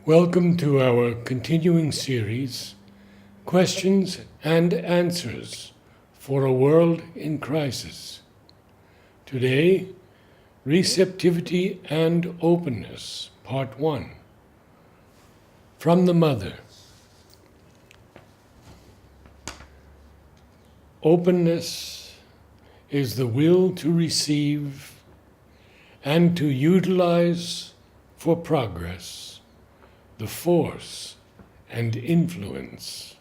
Welcome to our continuing series, Questions and Answers for a World in Crisis. Today, Receptivity and Openness, Part 1. From the Mother. Openness is the will to receive and to utilize for progress the force and influence,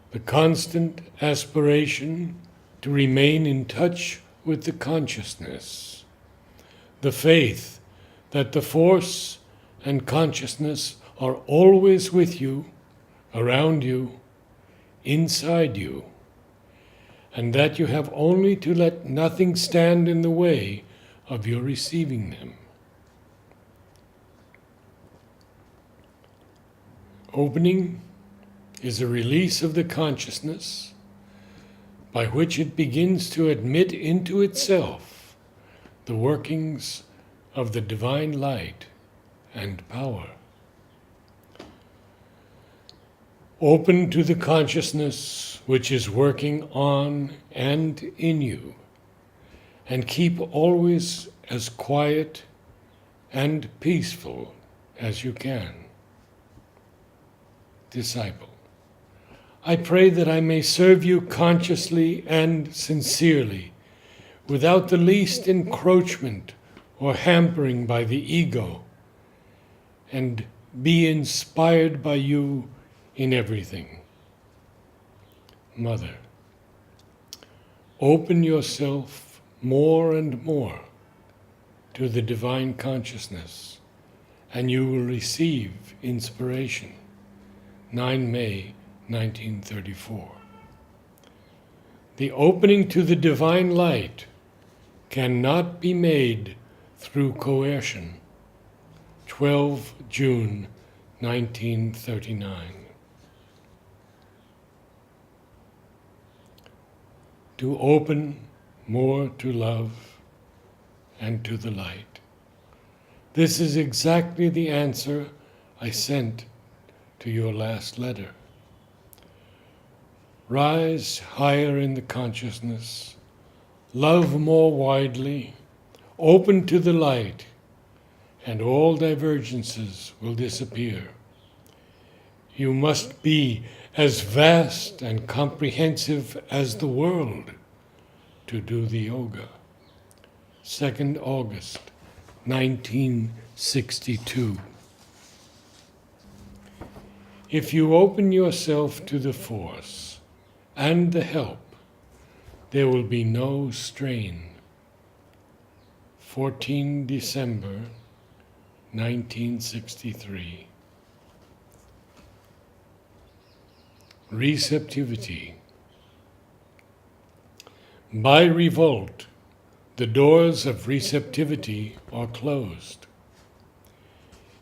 the constant aspiration to remain in touch with the consciousness, the faith that the force and consciousness are always with you, around you, inside you, and that you have only to let nothing stand in the way of your receiving them. Opening is a release of the consciousness by which it begins to admit into itself the workings of the divine light and power. Open to the consciousness which is working on and in you, and keep always as quiet and peaceful as you can. Disciple, I pray that I may serve you consciously and sincerely, without the least encroachment or hampering by the ego, and be inspired by you in everything. Mother, open yourself more and more to the divine consciousness, and you will receive inspiration. 9 May 1934. The opening to the divine light cannot be made through coercion. 12 June 1939. To open more to love and to the light. This is exactly the answer I sent to your last letter. Rise higher in the consciousness, love more widely, open to the light, and all divergences will disappear. You must be as vast and comprehensive as the world to do the yoga. 2nd August, 1962. If you open yourself to the force and the help, there will be no strain. 14 December 1963. Receptivity. By revolt, the doors of receptivity are closed.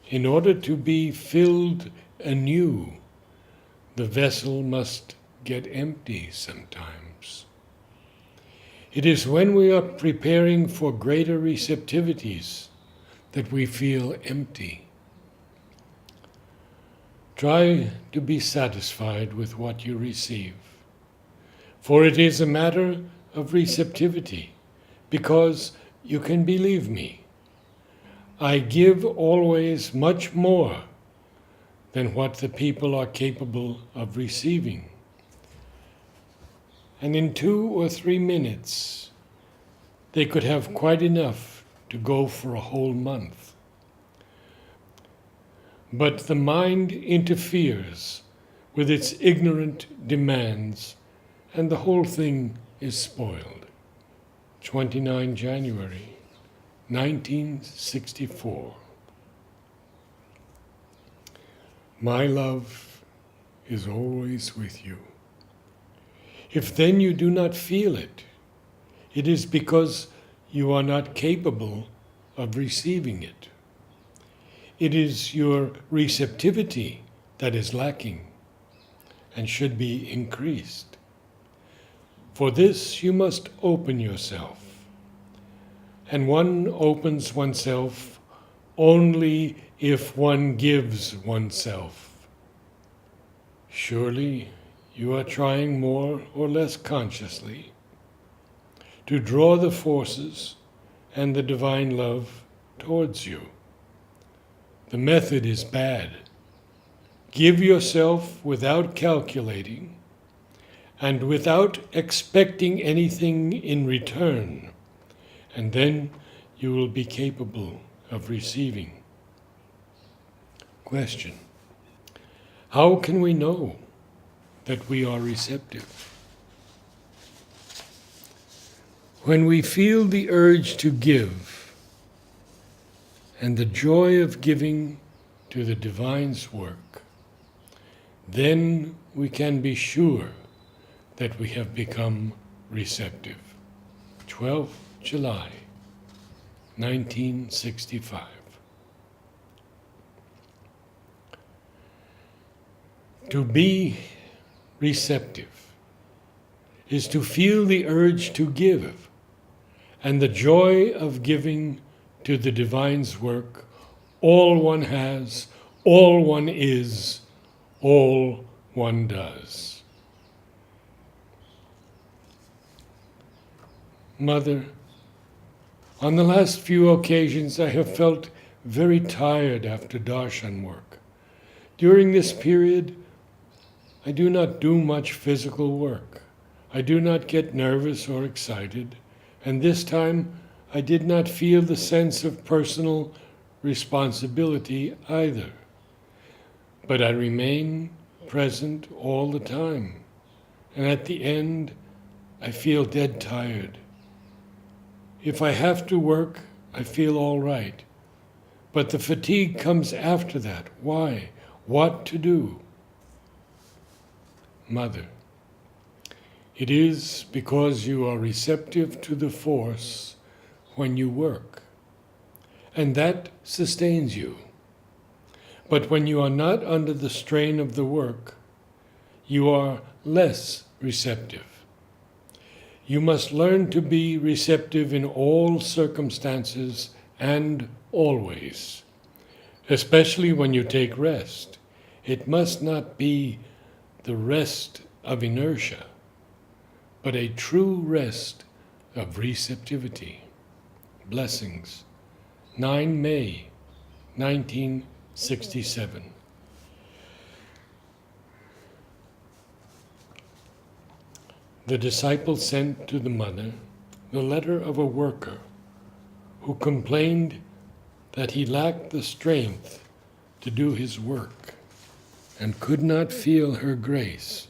In order to be filled anew, the vessel must get empty sometimes. It is when we are preparing for greater receptivities that we feel empty. Try to be satisfied with what you receive, for it is a matter of receptivity, because you can believe me. I give always much more than what the people are capable of receiving. And in 2 or 3 minutes, they could have quite enough to go for a whole month. But the mind interferes with its ignorant demands, and the whole thing is spoiled. 29 January 1964. My love is always with you. If then you do not feel it, it is because you are not capable of receiving it. It is your receptivity that is lacking and should be increased. For this you must open yourself, and one opens oneself only if one gives oneself. Surely you are trying more or less consciously to draw the forces and the divine love towards you. The method is bad. Give yourself without calculating and without expecting anything in return, and then you will be capable of receiving. Question: how can we know that we are receptive? When we feel the urge to give and the joy of giving to the Divine's work, then we can be sure that we have become receptive. 12th July, 1965. To be receptive is to feel the urge to give and the joy of giving to the Divine's work all one has, all one is, all one does. Mother, on the last few occasions I have felt very tired after darshan work. During this period, I do not do much physical work. I do not get nervous or excited, and this time I did not feel the sense of personal responsibility either. But I remain present all the time, and at the end I feel dead tired. If I have to work, I feel all right, but the fatigue comes after that. Why? What to do? Mother, it is because you are receptive to the force when you work, and that sustains you. But when you are not under the strain of the work, you are less receptive. You must learn to be receptive in all circumstances and always, especially when you take rest. It must not be the rest of inertia, but a true rest of receptivity. Blessings. 9 May, 1967. The disciple sent to the mother the letter of a worker who complained that he lacked the strength to do his work and could not feel her grace.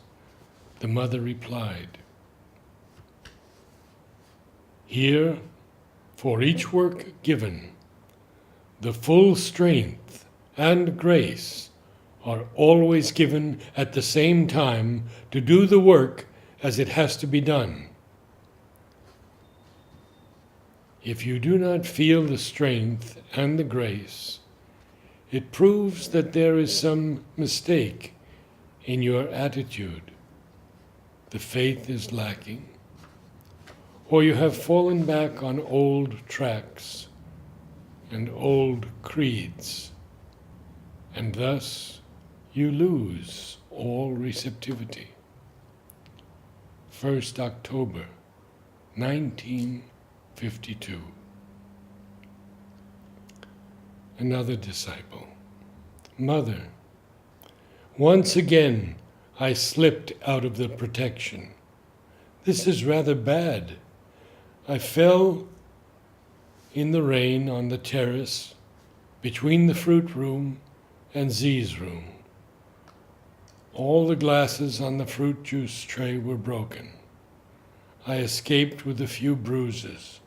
The mother replied, "Here, for each work given, the full strength and grace are always given at the same time to do the work as it has to be done. If you do not feel the strength and the grace, it proves that there is some mistake in your attitude. The faith is lacking, or you have fallen back on old tracks and old creeds, and thus you lose all receptivity." 1st October, 1952. Another disciple. Mother, once again I slipped out of the protection. This is rather bad. I fell in the rain on the terrace between the fruit room and Z's room. All the glasses on the fruit juice tray were broken. I escaped with a few bruises.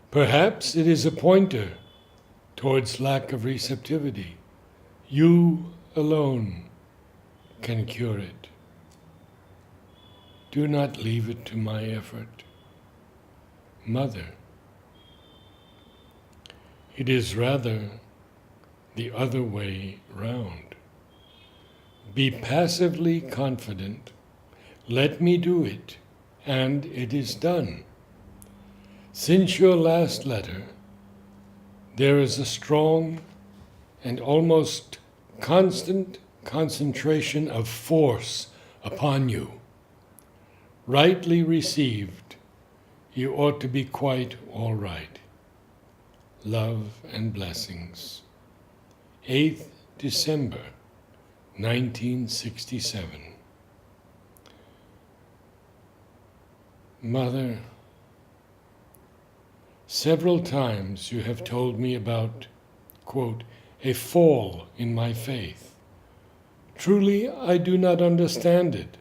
Perhaps it is a pointer towards lack of receptivity. You alone can cure it. Do not leave it to my effort. Mother, it is rather the other way round. Be passively confident. Let me do it, and it is done. Since your last letter, there is a strong and almost constant concentration of force upon you. Rightly received, you ought to be quite all right. Love and blessings. 8th December, 1967. Mother, several times you have told me about, quote, a fall in my faith. Truly, I do not understand it.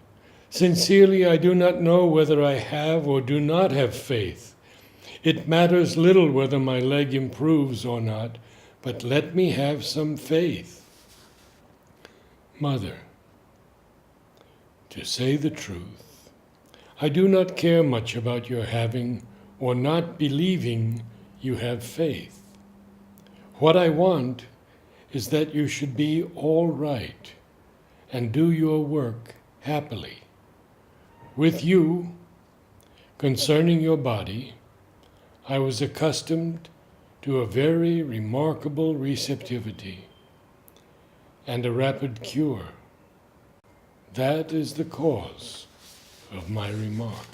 Sincerely, I do not know whether I have or do not have faith. It matters little whether my leg improves or not, but let me have some faith. Mother, to say the truth, I do not care much about your having or not believing you have faith. What I want is that you should be all right and do your work happily. With you, concerning your body, I was accustomed to a very remarkable receptivity and a rapid cure. That is the cause of my remark.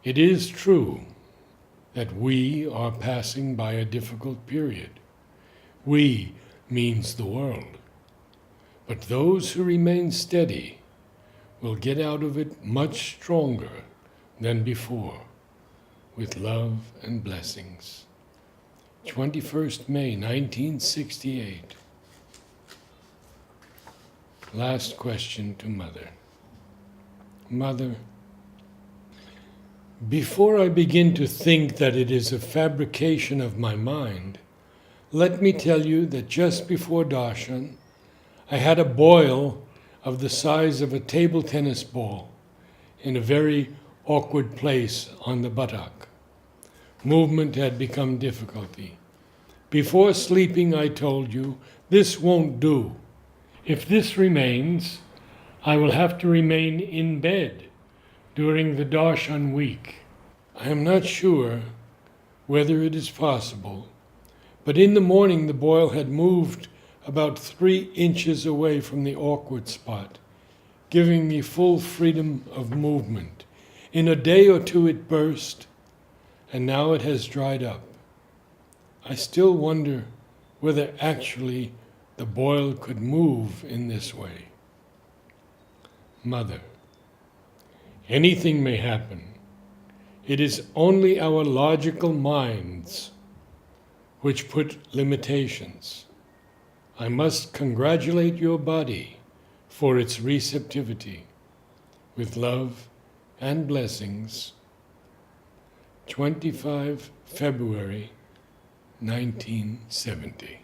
It is true that we are passing by a difficult period. We means the world. But those who remain steady will get out of it much stronger than before, with love and blessings. 21st May, 1968. Last question to Mother. Mother, before I begin to think that it is a fabrication of my mind, let me tell you that just before darshan, I had a boil of the size of a table tennis ball in a very awkward place on the buttock. Movement had become difficulty. Before sleeping, I told you, this won't do. If this remains, I will have to remain in bed during the darshan week. I am not sure whether it is possible, but in the morning the boil had moved about 3 inches away from the awkward spot, giving me full freedom of movement. In a day or two it burst, and now it has dried up. I still wonder whether actually the boil could move in this way. Mother, anything may happen. It is only our logical minds which put limitations. I must congratulate your body for its receptivity. With love and blessings, 25 February 1970.